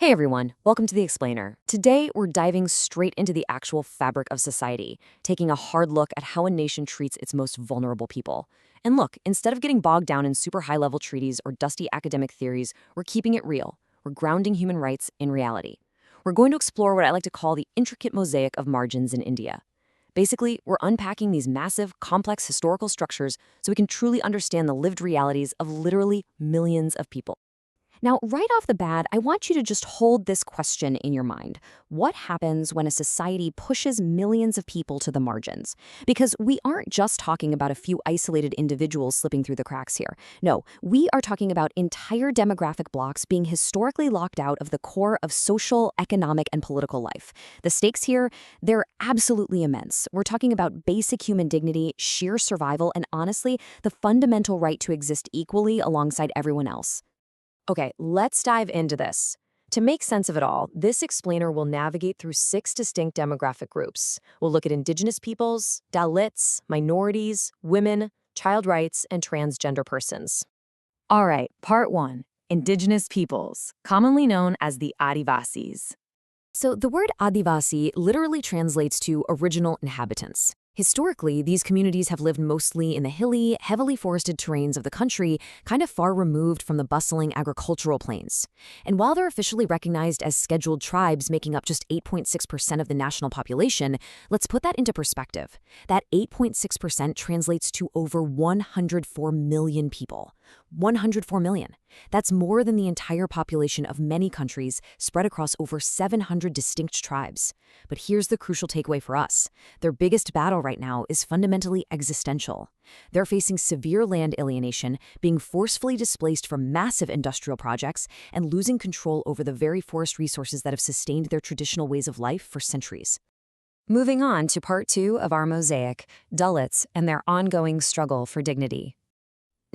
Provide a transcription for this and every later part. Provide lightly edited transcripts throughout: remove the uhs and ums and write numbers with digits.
Hey everyone, welcome to The Explainer. Today, we're diving straight into the actual fabric of society, taking a hard look at how a nation treats its most vulnerable people. And look, instead of getting bogged down in super high level treaties or dusty academic theories, we're keeping it real. We're grounding human rights in reality. We're going to explore what I like to call the intricate mosaic of margins in India. Basically, we're unpacking these massive, complex historical structures so we can truly understand the lived realities of literally millions of people. Now, right off the bat, I want you to just hold this question in your mind. What happens when a society pushes millions of people to the margins? Because we aren't just talking about a few isolated individuals slipping through the cracks here. No, we are talking about entire demographic blocks being historically locked out of the core of social, economic, and political life. The stakes here, they're absolutely immense. We're talking about basic human dignity, sheer survival, and honestly, the fundamental right to exist equally alongside everyone else. Okay, let's dive into this. To make sense of it all, this explainer will navigate through six distinct demographic groups. We'll look at indigenous peoples, Dalits, minorities, women, child rights, and transgender persons. All right, part one, indigenous peoples, commonly known as the Adivasis. So the word Adivasi literally translates to original inhabitants. Historically, these communities have lived mostly in the hilly, heavily forested terrains of the country, kind of far removed from the bustling agricultural plains. And while they're officially recognized as scheduled tribes making up just 8.6% of the national population, let's put that into perspective. That 8.6% translates to over 104 million people. 104 million. That's more than the entire population of many countries spread across over 700 distinct tribes. But here's the crucial takeaway for us. Their biggest battle right now is fundamentally existential. They're facing severe land alienation, being forcefully displaced from massive industrial projects, and losing control over the very forest resources that have sustained their traditional ways of life for centuries. Moving on to part two of our mosaic, Dalits and their ongoing struggle for dignity.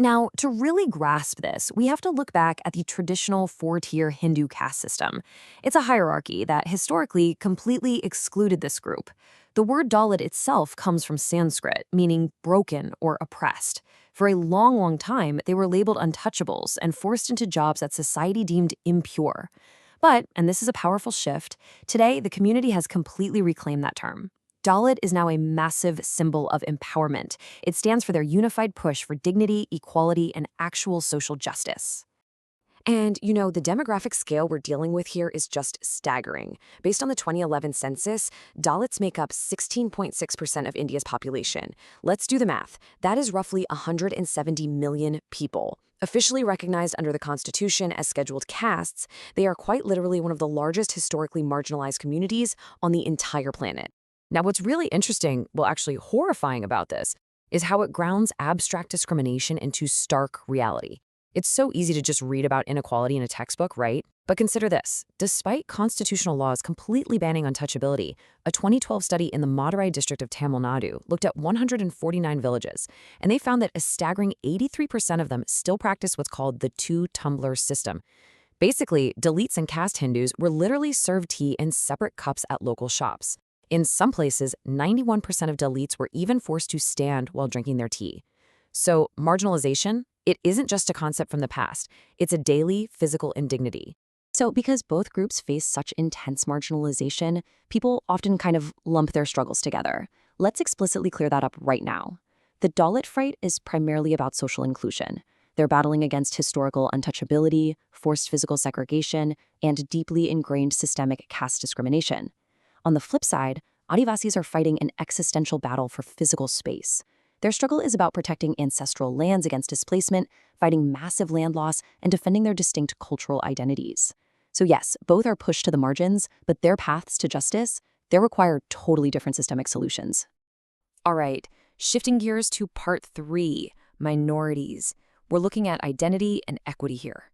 Now, to really grasp this, we have to look back at the traditional four-tier Hindu caste system. It's a hierarchy that historically completely excluded this group. The word Dalit itself comes from Sanskrit, meaning broken or oppressed. For a long time, they were labeled untouchables and forced into jobs that society deemed impure. But, and this is a powerful shift, today the community has completely reclaimed that term. Dalit is now a massive symbol of empowerment. It stands for their unified push for dignity, equality, and actual social justice. And, the demographic scale we're dealing with here is just staggering. Based on the 2011 census, Dalits make up 16.6% of India's population. Let's do the math. That is roughly 170 million people. Officially recognized under the Constitution as scheduled castes, they are quite literally one of the largest historically marginalized communities on the entire planet. Now, what's really interesting, well, actually horrifying about this, is how it grounds abstract discrimination into stark reality. It's so easy to just read about inequality in a textbook, right? But consider this. Despite constitutional laws completely banning untouchability, a 2012 study in the Madurai district of Tamil Nadu looked at 149 villages, and they found that a staggering 83% of them still practice what's called the two-tumbler system. Basically, Dalits and caste Hindus were literally served tea in separate cups at local shops. In some places, 91% of Dalits were even forced to stand while drinking their tea. So, marginalization, it isn't just a concept from the past. It's a daily physical indignity. So, because both groups face such intense marginalization, people often kind of lump their struggles together. Let's explicitly clear that up right now. The Dalit fight is primarily about social inclusion. They're battling against historical untouchability, forced physical segregation, and deeply ingrained systemic caste discrimination. On the flip side, Adivasis are fighting an existential battle for physical space. Their struggle is about protecting ancestral lands against displacement, fighting massive land loss, and defending their distinct cultural identities. So yes, both are pushed to the margins, but their paths to justice, they require totally different systemic solutions. All right, shifting gears to part three, minorities. We're looking at identity and equity here.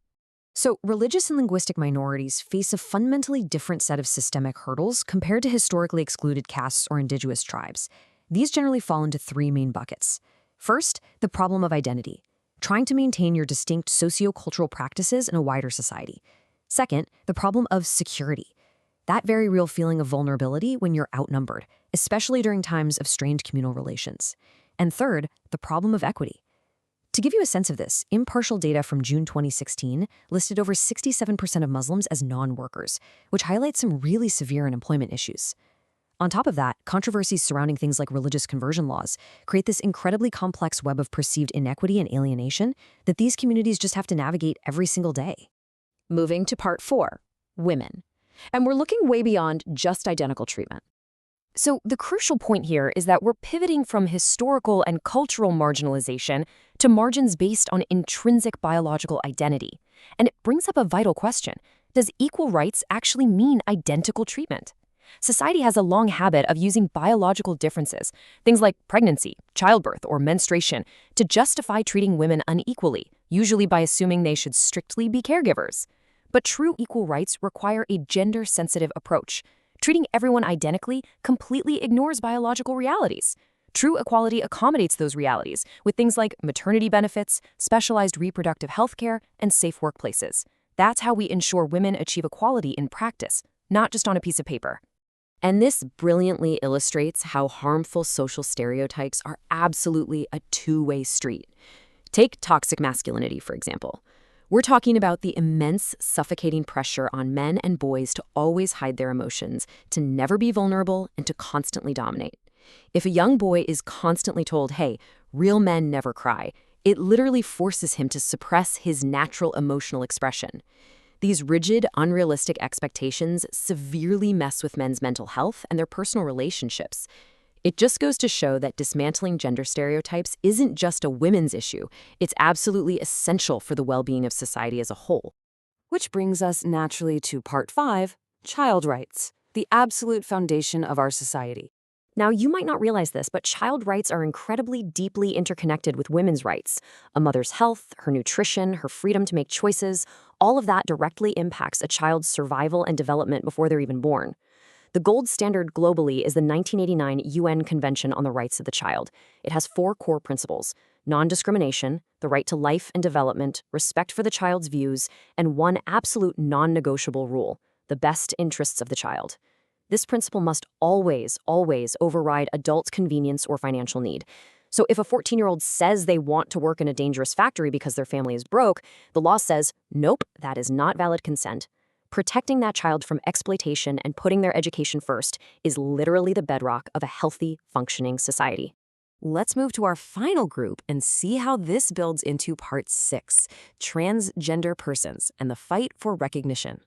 So, religious and linguistic minorities face a fundamentally different set of systemic hurdles compared to historically excluded castes or indigenous tribes. These generally fall into three main buckets. First, the problem of identity, trying to maintain your distinct socio-cultural practices in a wider society. Second, the problem of security, that very real feeling of vulnerability when you're outnumbered, especially during times of strained communal relations. And third, the problem of equity. To give you a sense of this, impartial data from June 2016 listed over 67% of Muslims as non-workers, which highlights some really severe unemployment issues. On top of that, controversies surrounding things like religious conversion laws create this incredibly complex web of perceived inequity and alienation that these communities just have to navigate every single day. Moving to part 4, women. And we're looking way beyond just identical treatment. So the crucial point here is that we're pivoting from historical and cultural marginalization to margins based on intrinsic biological identity. And it brings up a vital question. Does equal rights actually mean identical treatment? Society has a long habit of using biological differences, things like pregnancy, childbirth, or menstruation, to justify treating women unequally, usually by assuming they should strictly be caregivers. But true equal rights require a gender-sensitive approach. Treating everyone identically completely ignores biological realities. True equality accommodates those realities with things like maternity benefits, specialized reproductive health care, and safe workplaces. That's how we ensure women achieve equality in practice, not just on a piece of paper. And this brilliantly illustrates how harmful social stereotypes are absolutely a two-way street. Take toxic masculinity, for example. We're talking about the immense, suffocating pressure on men and boys to always hide their emotions, to never be vulnerable, and to constantly dominate. If a young boy is constantly told, hey, real men never cry, it literally forces him to suppress his natural emotional expression. These rigid, unrealistic expectations severely mess with men's mental health and their personal relationships. It just goes to show that dismantling gender stereotypes isn't just a women's issue. It's absolutely essential for the well-being of society as a whole. Which brings us naturally to part 5, child rights, the absolute foundation of our society. Now, you might not realize this, but child rights are incredibly deeply interconnected with women's rights. A mother's health, her nutrition, her freedom to make choices, all of that directly impacts a child's survival and development before they're even born. The gold standard globally is the 1989 UN Convention on the Rights of the Child. It has 4 core principles: non-discrimination, the right to life and development, respect for the child's views, and one absolute non-negotiable rule: the best interests of the child. This principle must always, always override adult convenience or financial need. So if a 14-year-old says they want to work in a dangerous factory because their family is broke, the law says, nope, that is not valid consent. Protecting that child from exploitation and putting their education first is literally the bedrock of a healthy, functioning society. Let's move to our final group and see how this builds into part 6, transgender persons and the fight for recognition.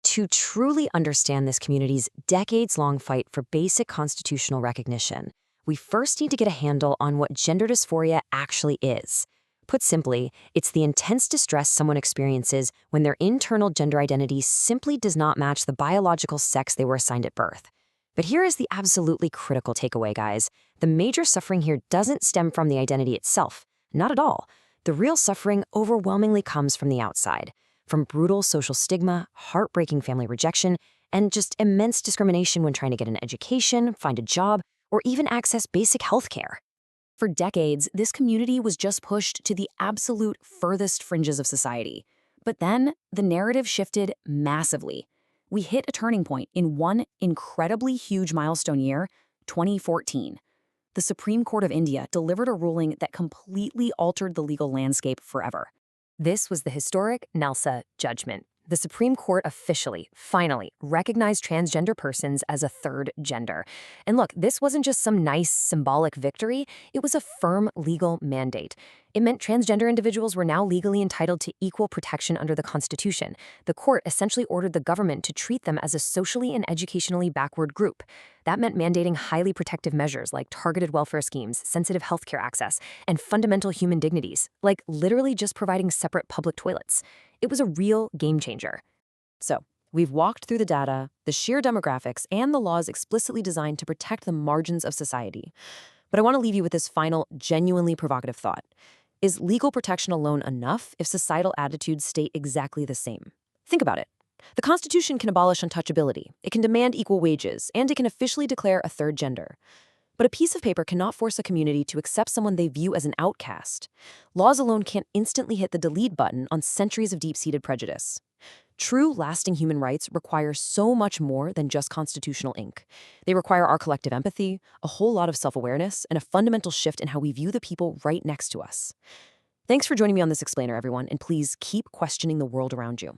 To truly understand this community's decades-long fight for basic constitutional recognition, we first need to get a handle on what gender dysphoria actually is. Put simply, it's the intense distress someone experiences when their internal gender identity simply does not match the biological sex they were assigned at birth. But here is the absolutely critical takeaway, guys. The major suffering here doesn't stem from the identity itself. Not at all. The real suffering overwhelmingly comes from the outside, from brutal social stigma, heartbreaking family rejection, and just immense discrimination when trying to get an education, find a job, or even access basic health care. For decades, this community was just pushed to the absolute furthest fringes of society. But then, the narrative shifted massively. We hit a turning point in one incredibly huge milestone year, 2014. The Supreme Court of India delivered a ruling that completely altered the legal landscape forever. This was the historic NALSA judgment. The Supreme Court officially, finally, recognized transgender persons as a third gender. And look, this wasn't just some nice symbolic victory, it was a firm legal mandate. It meant transgender individuals were now legally entitled to equal protection under the Constitution. The court essentially ordered the government to treat them as a socially and educationally backward group. That meant mandating highly protective measures like targeted welfare schemes, sensitive healthcare access, and fundamental human dignities, like literally just providing separate public toilets. It was a real game changer. So, we've walked through the data, the sheer demographics, and the laws explicitly designed to protect the margins of society. But I want to leave you with this final, genuinely provocative thought. Is legal protection alone enough if societal attitudes stay exactly the same? Think about it. The Constitution can abolish untouchability, it can demand equal wages, and it can officially declare a third gender. But a piece of paper cannot force a community to accept someone they view as an outcast. Laws alone can't instantly hit the delete button on centuries of deep-seated prejudice. True, lasting human rights require so much more than just constitutional ink. They require our collective empathy, a whole lot of self-awareness, and a fundamental shift in how we view the people right next to us. Thanks for joining me on this explainer, everyone, and please keep questioning the world around you.